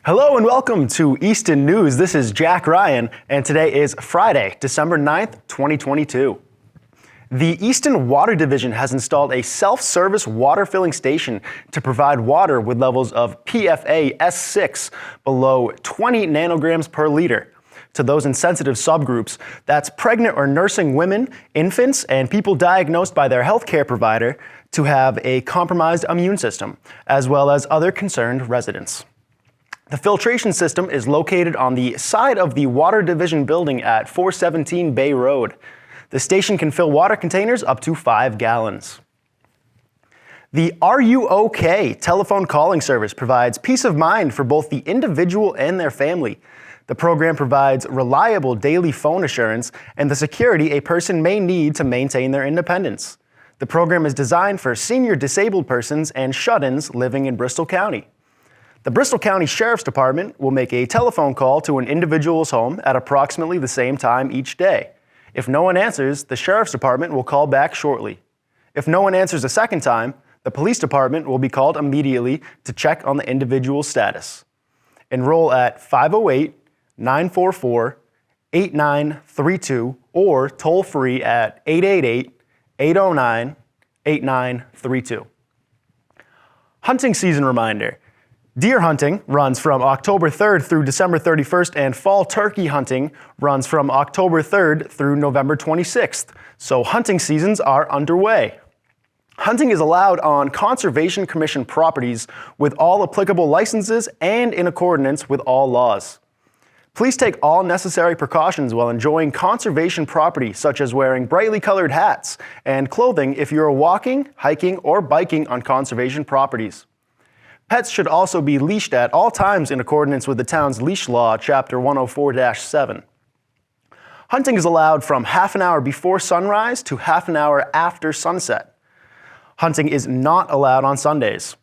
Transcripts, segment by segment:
Hello and welcome to Easton News. This is Jack Ryan, and today is Friday, December 9th, 2022. The Easton Water Division has installed a self-service water filling station to provide water with levels of PFA S6 below 20 nanograms per liter to those in sensitive subgroups. That's pregnant or nursing women, infants, and people diagnosed by their healthcare provider to have a compromised immune system, as well as other concerned residents. The filtration system is located on the side of the Water Division building at 417 Bay Road. The station can fill water containers up to 5 gallons. The Are You OK telephone calling service provides peace of mind for both the individual and their family. The program provides reliable daily phone assurance and the security a person may need to maintain their independence. The program is designed for senior disabled persons and shut-ins living in Bristol County. The Bristol County Sheriff's Department will make a telephone call to an individual's home at approximately the same time each day. If no one answers, the Sheriff's Department will call back shortly. If no one answers a second time, the Police Department will be called immediately to check on the individual's status. Enroll at 508-944-8932 or toll free at 888-809-8932. Hunting season reminder. Deer hunting runs from October 3rd through December 31st, and fall turkey hunting runs from October 3rd through November 26th. So hunting seasons are underway. Hunting is allowed on Conservation Commission properties with all applicable licenses and in accordance with all laws. Please take all necessary precautions while enjoying conservation property, such as wearing brightly colored hats and clothing if you are walking, hiking, or biking on conservation properties. Pets should also be leashed at all times in accordance with the town's leash law, Chapter 104-7. Hunting is allowed from half an hour before sunrise to half an hour after sunset. Hunting is not allowed on Sundays.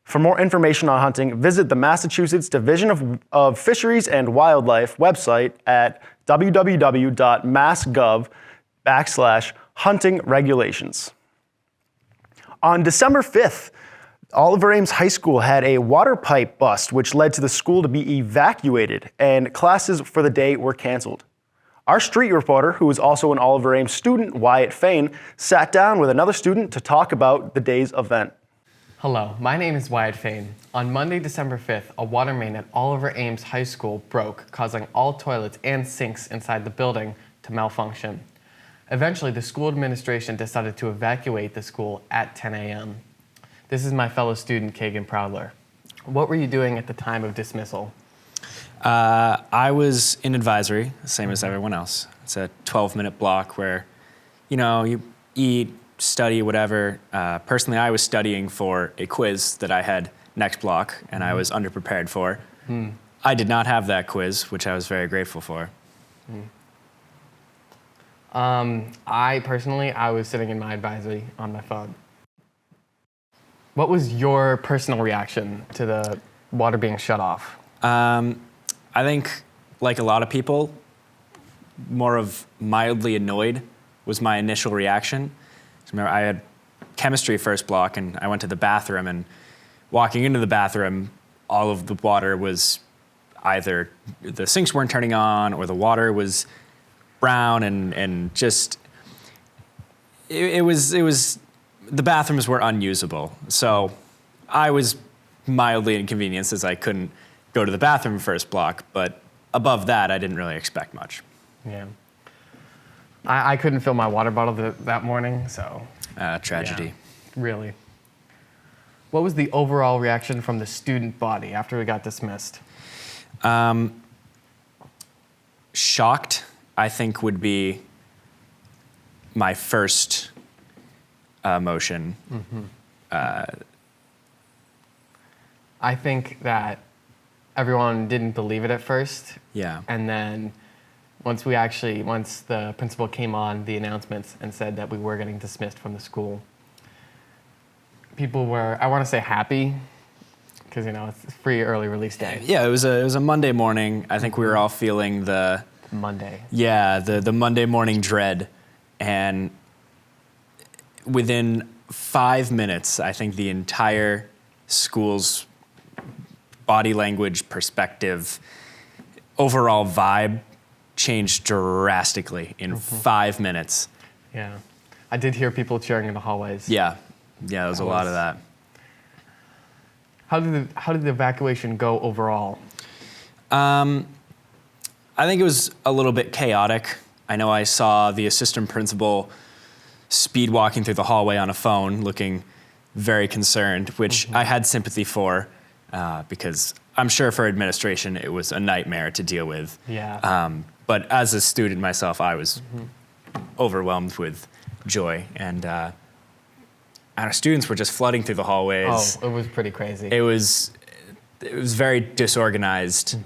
For more information on hunting, visit the Massachusetts Division of Fisheries and Wildlife website at www.massgov/hunting-regulations. On December 5th, Oliver Ames High School had a water pipe bust, which led to the school to be evacuated, and classes for the day were canceled. Our street reporter, who is also an Oliver Ames student, Wyatt Fain, sat down with another student to talk about the day's event. Hello, my name is Wyatt Fain. On Monday, December 5th, a water main at Oliver Ames High School broke, causing all toilets and sinks inside the building to malfunction. Eventually, the school administration decided to evacuate the school at 10 a.m. This is my fellow student, Kagan Prowler. What were you doing at the time of dismissal? I was in advisory, same as everyone else. It's a 12-minute block where, you eat, study, whatever. Personally, I was studying for a quiz that I had next block, and I was underprepared for. I did not have that quiz, which I was very grateful for. I was sitting in my advisory on my phone. What was your personal reaction to the water being shut off? I think, like a lot of people, more of mildly annoyed was my initial reaction. Remember, I had chemistry first block, and I went to the bathroom, and walking into the bathroom, all of the water was either the sinks weren't turning on or the water was brown, and just, it was the bathrooms were unusable. So I was mildly inconvenienced as I couldn't go to the bathroom first block, but above that, I didn't really expect much. Yeah. I couldn't fill my water bottle that morning, so. Tragedy. Yeah, really. What was the overall reaction from the student body after we got dismissed? Shocked, I think, would be my first emotion. I think that everyone didn't believe it at first. Yeah. And then once the principal came on the announcements and said that we were getting dismissed from the school, people were, I want to say, happy, because it's free early release day. Yeah, it was a Monday morning. I think we were all feeling the Monday. Yeah, the Monday morning dread, and within 5 minutes, I think the entire school's body language, perspective, overall vibe changed drastically in 5 minutes. Yeah. I did hear people cheering in the hallways. Yeah, there was a lot of that. How did the evacuation go overall? I think it was a little bit chaotic. I know I saw the assistant principal speed walking through the hallway on a phone, looking very concerned, which I had sympathy for, because I'm sure for administration it was a nightmare to deal with. Yeah. But as a student myself, I was overwhelmed with joy, and our students were just flooding through the hallways. Oh, it was pretty crazy. It was very disorganized,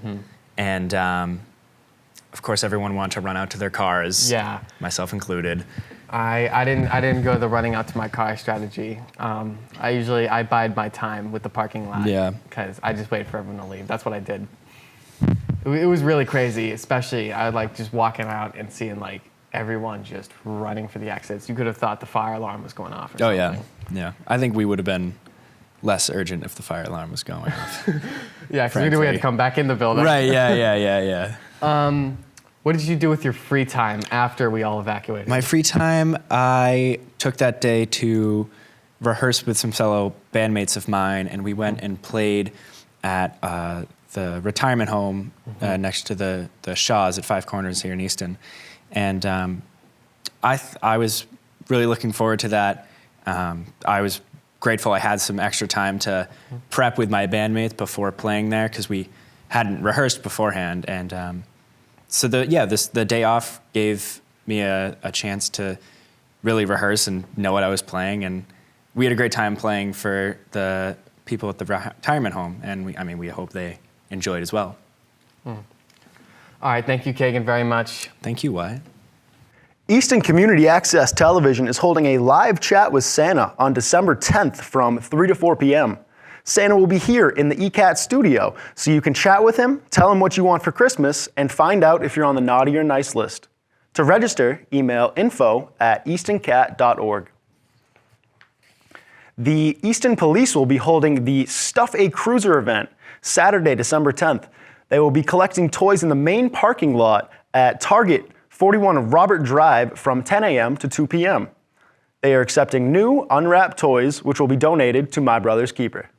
and of course everyone wanted to run out to their cars. Yeah. Myself included. I didn't go the running out to my car strategy. I bide my time with the parking lot. Yeah. Because I just waited for everyone to leave. That's what I did. It was really crazy, especially I like just walking out and seeing like everyone just running for the exits. You could have thought the fire alarm was going off or Oh something. yeah. I think we would have been less urgent if the fire alarm was going off. Yeah, because we knew we had to come back in the building. Right, yeah. What did you do with your free time after we all evacuated? My free time, I took that day to rehearse with some fellow bandmates of mine, and we went and played at the retirement home next to the Shaws at Five Corners here in Easton. And I was really looking forward to that. I was grateful I had some extra time to prep with my bandmates before playing there, because we hadn't rehearsed beforehand. And so the day off gave me a chance to really rehearse and know what I was playing. And we had a great time playing for the people at the retirement home, and we hope they enjoyed as well. All right, thank you, Kagan, very much. Thank you, Wyatt. Easton Community Access Television is holding a live chat with Santa on December 10th from 3 to 4 p.m. Santa will be here in the ECAT studio, so you can chat with him, tell him what you want for Christmas, and find out if you're on the naughty or nice list. To register, email info@eastoncat.org. The Easton Police will be holding the Stuff a Cruiser event Saturday, December 10th. They will be collecting toys in the main parking lot at Target 41 Robert Drive from 10 a.m. to 2 p.m. They are accepting new, unwrapped toys, which will be donated to My Brother's Keeper.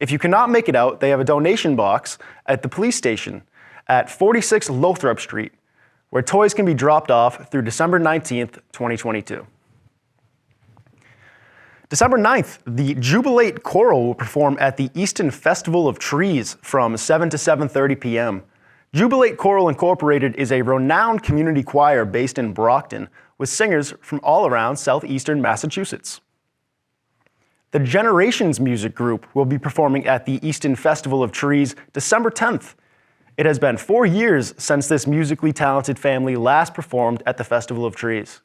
If you cannot make it out, they have a donation box at the police station at 46 Lothrop Street, where toys can be dropped off through December 19th, 2022. December 9th, the Jubilate Choral will perform at the Easton Festival of Trees from 7 to 7:30 p.m. Jubilate Choral Incorporated is a renowned community choir based in Brockton with singers from all around southeastern Massachusetts. The Generations Music Group will be performing at the Easton Festival of Trees December 10th. It has been 4 years since this musically talented family last performed at the Festival of Trees.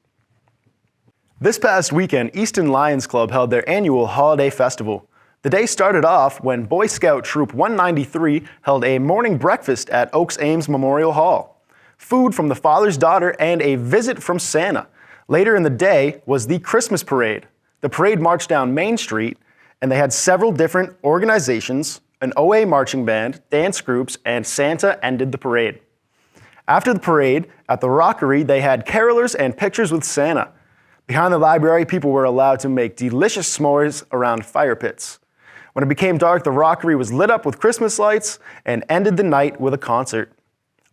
This past weekend, Easton Lions Club held their annual holiday festival. The day started off when Boy Scout Troop 193 held a morning breakfast at Oaks Ames Memorial Hall. Food from the father's daughter and a visit from Santa. Later in the day was the Christmas parade. The parade marched down Main Street, and they had several different organizations, an OA marching band, dance groups, and Santa ended the parade. After the parade, at the Rockery, they had carolers and pictures with Santa. Behind the library, people were allowed to make delicious s'mores around fire pits. When it became dark, the Rockery was lit up with Christmas lights and ended the night with a concert.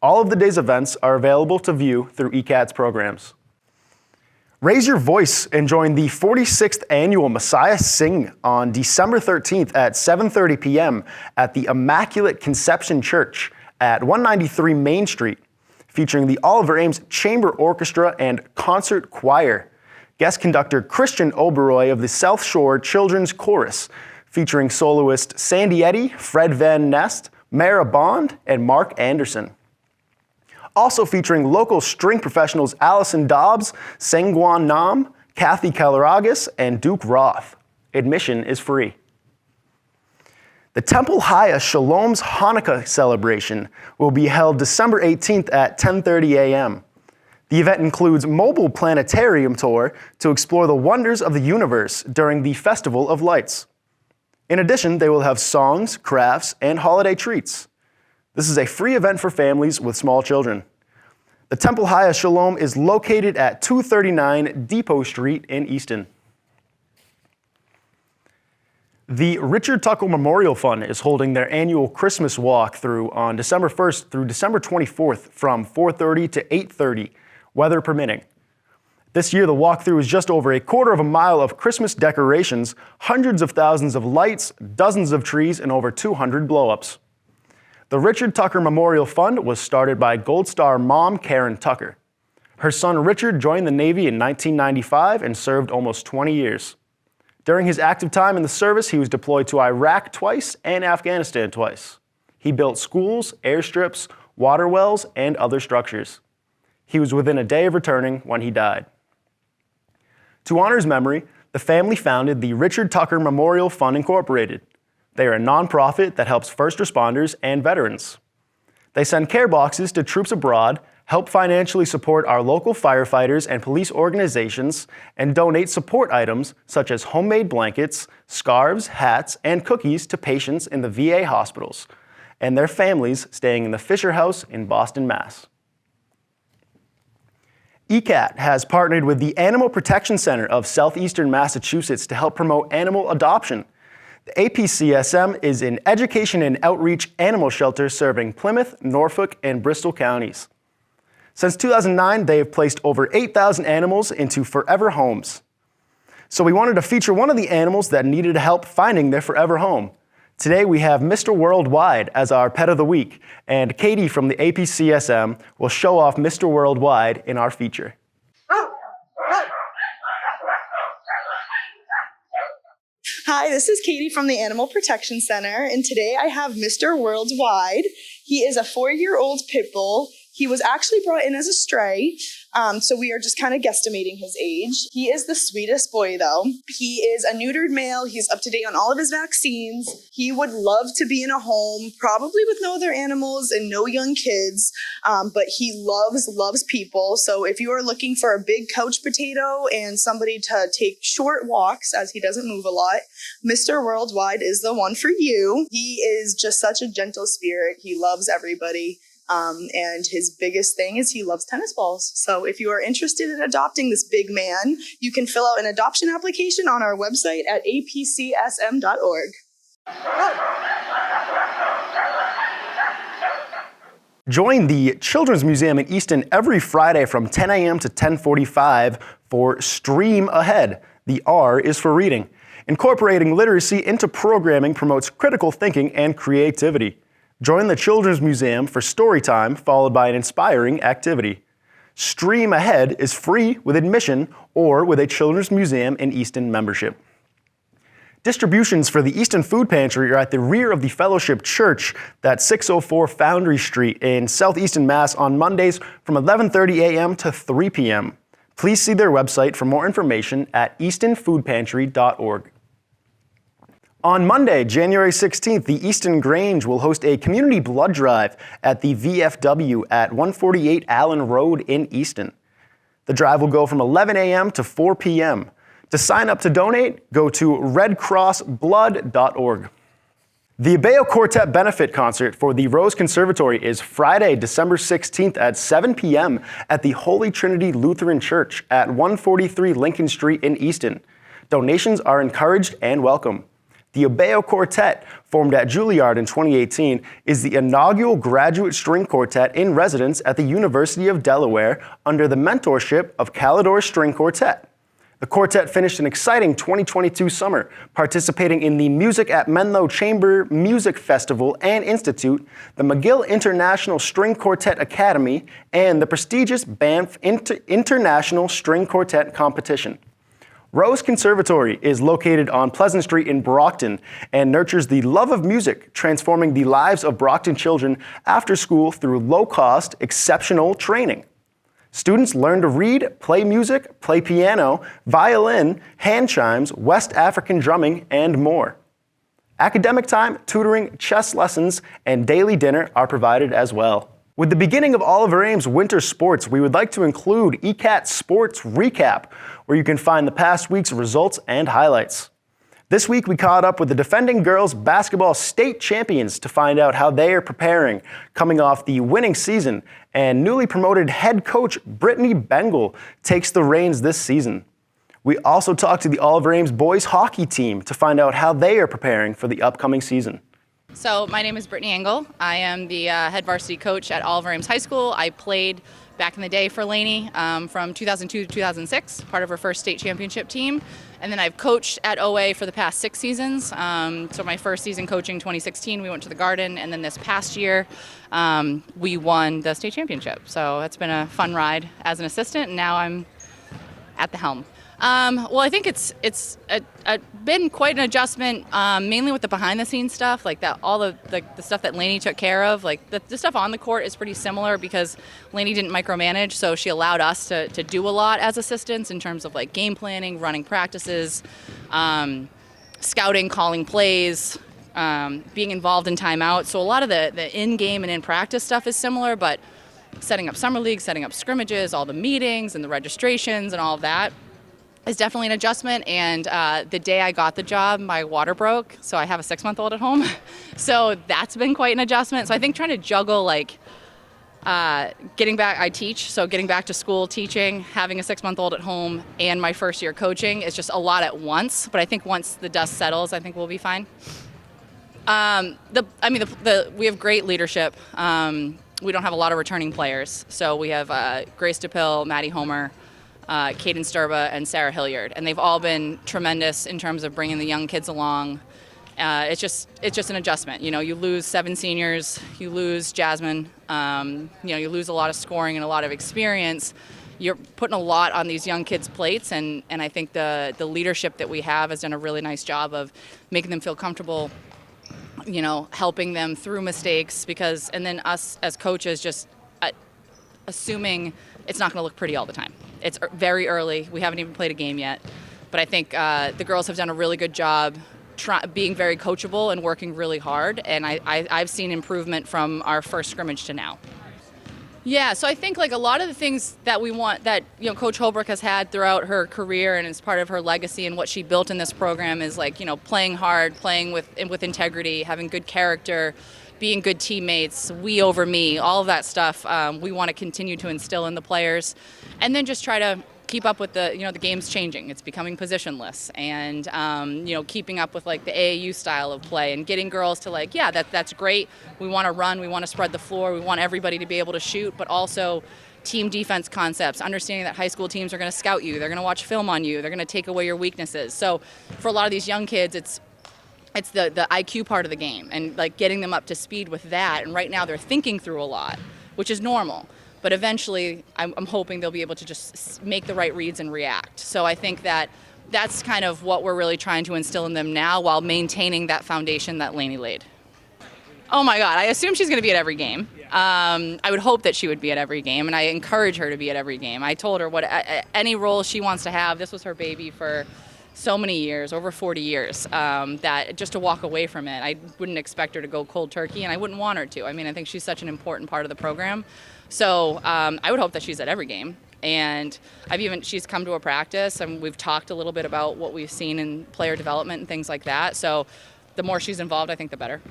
All of the day's events are available to view through ECAT's programs. Raise your voice and join the 46th annual Messiah Sing on December 13th at 7:30 p.m. at the Immaculate Conception Church at 193 Main Street, featuring the Oliver Ames Chamber Orchestra and Concert Choir. Guest conductor Christian Oberoi of the South Shore Children's Chorus, featuring soloist Sandy Eddy, Fred Van Nest, Mara Bond, and Mark Anderson. Also featuring local string professionals Allison Dobbs, Sengwan Nam, Kathy Kalaragas, and Duke Roth. Admission is free. The Temple Haya Shalom's Hanukkah celebration will be held December 18th at 10:30 a.m. The event includes mobile planetarium tour to explore the wonders of the universe during the Festival of Lights. In addition, they will have songs, crafts, and holiday treats. This is a free event for families with small children. The Temple Haya Shalom is located at 239 Depot Street in Easton. The Richard Tucker Memorial Fund is holding their annual Christmas walkthrough on December 1st through December 24th from 4:30 to 8:30, weather permitting. This year, the walkthrough is just over a quarter of a mile of Christmas decorations, hundreds of thousands of lights, dozens of trees, and over 200 blow-ups. The Richard Tucker Memorial Fund was started by Gold Star mom Karen Tucker. Her son Richard joined the Navy in 1995 and served almost 20 years. During his active time in the service, he was deployed to Iraq twice and Afghanistan twice. He built schools, airstrips, water wells, and other structures. He was within a day of returning when he died. To honor his memory, the family founded the Richard Tucker Memorial Fund Incorporated. They are a nonprofit that helps first responders and veterans. They send care boxes to troops abroad, help financially support our local firefighters and police organizations, and donate support items such as homemade blankets, scarves, hats, and cookies to patients in the VA hospitals and their families staying in the Fisher House in Boston, Mass. ECAT has partnered with the Animal Protection Center of Southeastern Massachusetts to help promote animal adoption. The APCSM is an education and outreach animal shelter serving Plymouth, Norfolk, and Bristol counties. Since 2009, they have placed over 8,000 animals into forever homes. So we wanted to feature one of the animals that needed help finding their forever home. Today we have Mr. Worldwide as our pet of the week, and Katie from the APCSM will show off Mr. Worldwide in our feature. Hi, this is Katie from the Animal Protection Center, and today I have Mr. Worldwide. He is a 4-year-old pit bull. He was actually brought in as a stray, so we are just kind of guesstimating his age. He is the sweetest boy, though. He is a neutered male. He's up to date on all of his vaccines. He would love to be in a home, probably with no other animals and no young kids, but he loves people. So if you are looking for a big couch potato and somebody to take short walks, as he doesn't move a lot, Mr. Worldwide is the one for you. He is just such a gentle spirit. He loves everybody. And his biggest thing is he loves tennis balls. So if you are interested in adopting this big man, you can fill out an adoption application on our website at apcsm.org. Join the Children's Museum in Easton every Friday from 10 a.m. to 10:45 for Stream Ahead. The R is for reading. Incorporating literacy into programming promotes critical thinking and creativity. Join the Children's Museum for story time, followed by an inspiring activity. Stream Ahead is free with admission or with a Children's Museum in Easton membership. Distributions for the Easton Food Pantry are at the rear of the Fellowship Church, that's 604 Foundry Street in Southeastern Mass on Mondays from 11:30 a.m. to 3 p.m. Please see their website for more information at eastonfoodpantry.org. On Monday, January 16th, the Easton Grange will host a community blood drive at the VFW at 148 Allen Road in Easton. The drive will go from 11 a.m. to 4 p.m. To sign up to donate, go to redcrossblood.org. The Abeo Quartet Benefit Concert for the Rose Conservatory is Friday, December 16th at 7 p.m. at the Holy Trinity Lutheran Church at 143 Lincoln Street in Easton. Donations are encouraged and welcome. The Abeo Quartet, formed at Juilliard in 2018, is the inaugural graduate string quartet in residence at the University of Delaware under the mentorship of Calidor String Quartet. The quartet finished an exciting 2022 summer, participating in the Music at Menlo Chamber Music Festival and Institute, the McGill International String Quartet Academy, and the prestigious Banff International String Quartet Competition. Rose Conservatory is located on Pleasant Street in Brockton and nurtures the love of music, transforming the lives of Brockton children after school through low-cost, exceptional training. Students learn to read, play music, play piano, violin, hand chimes, West African drumming, and more. Academic time, tutoring, chess lessons, and daily dinner are provided as well. With the beginning of Oliver Ames winter sports, we would like to include ECAT Sports Recap, where you can find the past week's results and highlights. This week, we caught up with the defending girls basketball state champions to find out how they are preparing, coming off the winning season. And newly promoted head coach Brittany Bengal takes the reins this season. We also talked to the Oliver Ames boys hockey team to find out how they are preparing for the upcoming season. So my name is Brittany Engel. I am the head varsity coach at Oliver Ames High School. I played back in the day for Lainey from 2002 to 2006, part of her first state championship team. And then I've coached at OA for the past 6 seasons. So my first season coaching, 2016, we went to the Garden. And then this past year, we won the state championship. So it's been a fun ride as an assistant, and now I'm at the helm. Well, I think it's been quite an adjustment, mainly with the behind-the-scenes stuff, like that. All the stuff that Lainey took care of, like the stuff on the court is pretty similar because Lainey didn't micromanage, so she allowed us to do a lot as assistants in terms of like game planning, running practices, scouting, calling plays, being involved in timeout. So a lot of the in-game and in-practice stuff is similar, but setting up summer leagues, setting up scrimmages, all the meetings and the registrations and all of that is definitely an adjustment. And the day I got the job, my water broke, so I have a 6-month-old at home. So that's been quite an adjustment. So I think trying to juggle like getting back, I teach, so getting back to school, teaching, having a 6-month-old at home, and my first year coaching is just a lot at once. But I think once the dust settles, I think we'll be fine. We have great leadership. We don't have a lot of returning players, so we have Grace DePill, Maddie Homer, Kaden Sturba, and Sarah Hilliard, and they've all been tremendous in terms of bringing the young kids along. It's just an adjustment. You know, you lose 7 seniors, you lose Jasmine, you lose a lot of scoring and a lot of experience. You're putting a lot on these young kids' plates, and I think the leadership that we have has done a really nice job of making them feel comfortable, you know, helping them through mistakes, and then us as coaches just assuming it's not going to look pretty all the time. It's very early. We haven't even played a game yet. But I think the girls have done a really good job being very coachable and working really hard. And I've seen improvement from our first scrimmage to now. Yeah, so I think like a lot of the things that we want, that Coach Holbrook has had throughout her career and is part of her legacy and what she built in this program is like, playing hard, playing with integrity, having good character, being good teammates, we over me, all of that stuff. We want to continue to instill in the players, and then just try to keep up with the game's changing. It's becoming positionless, and keeping up with like the AAU style of play and getting girls to like, yeah, that's great. We want to run, we want to spread the floor, we want everybody to be able to shoot, but also team defense concepts, understanding that high school teams are going to scout you, they're going to watch film on you, they're going to take away your weaknesses. So for a lot of these young kids, it's the IQ part of the game and like getting them up to speed with that. And right now they're thinking through a lot, which is normal. But eventually I'm hoping they'll be able to just make the right reads and react. So I think that's kind of what we're really trying to instill in them now while maintaining that foundation that Lainey laid. Oh my God, I assume she's going to be at every game. I would hope that she would be at every game, and I encourage her to be at every game. I told her any role she wants to have. This was her baby for so many years, over 40 years, that just to walk away from it, I wouldn't expect her to go cold turkey, and I wouldn't want her to. I mean, I think she's such an important part of the program. So I would hope that she's at every game. And she's come to a practice, and we've talked a little bit about what we've seen in player development and things like that. So the more she's involved, I think the better.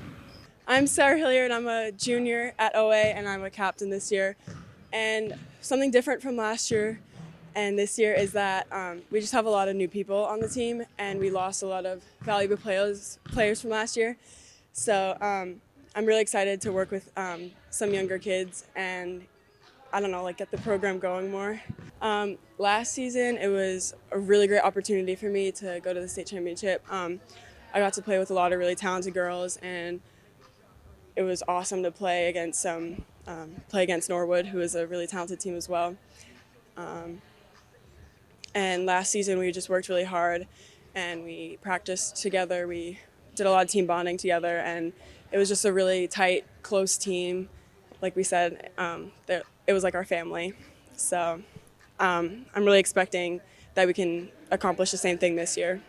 I'm Sarah Hilliard. I'm a junior at OA, and I'm a captain this year. And something different from last year and this year is that we just have a lot of new people on the team, and we lost a lot of valuable players from last year. So I'm really excited to work with some younger kids and, get the program going more. Last season, it was a really great opportunity for me to go to the state championship. I got to play with a lot of really talented girls, and it was awesome to play against Norwood, who is a really talented team as well. And last season, we just worked really hard, and we practiced together. We did a lot of team bonding together, and it was just a really tight, close team. Like we said, it was like our family. So I'm really expecting that we can accomplish the same thing this year.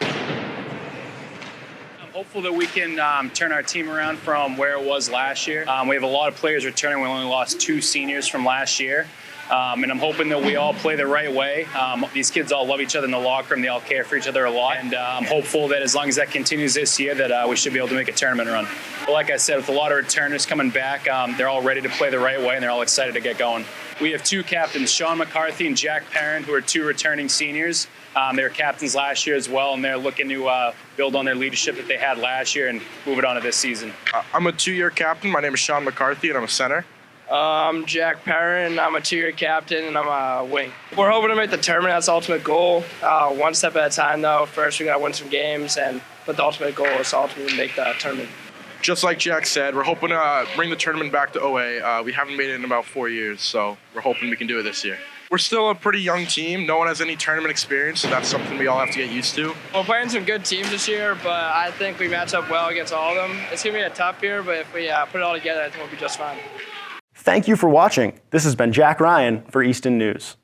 I'm hopeful that we can turn our team around from where it was last year. We have a lot of players returning. We only lost 2 seniors from last year. And I'm hoping that we all play the right way. These kids all love each other in the locker room. They all care for each other a lot. And I'm hopeful that as long as that continues this year, that we should be able to make a tournament run. But like I said, with a lot of returners coming back, they're all ready to play the right way, and they're all excited to get going. We have two captains, Sean McCarthy and Jack Perrin, who are two returning seniors. They were captains last year as well, and they're looking to build on their leadership that they had last year and move it on to this season. I'm a 2-year captain. My name is Sean McCarthy, and I'm a center. I'm Jack Perrin. I'm a 2-year captain, and I'm a wing. We're hoping to make the tournament. That's the ultimate goal. One step at a time, though. First, we got to win some games, but the ultimate goal is to ultimately make the tournament. Just like Jack said, we're hoping to bring the tournament back to OA. We haven't made it in about 4 years, so we're hoping we can do it this year. We're still a pretty young team. No one has any tournament experience, so that's something we all have to get used to. We're playing some good teams this year, but I think we match up well against all of them. It's going to be a tough year, but if we put it all together, I think we'll be just fine. Thank you for watching. This has been Jack Ryan for Easton News.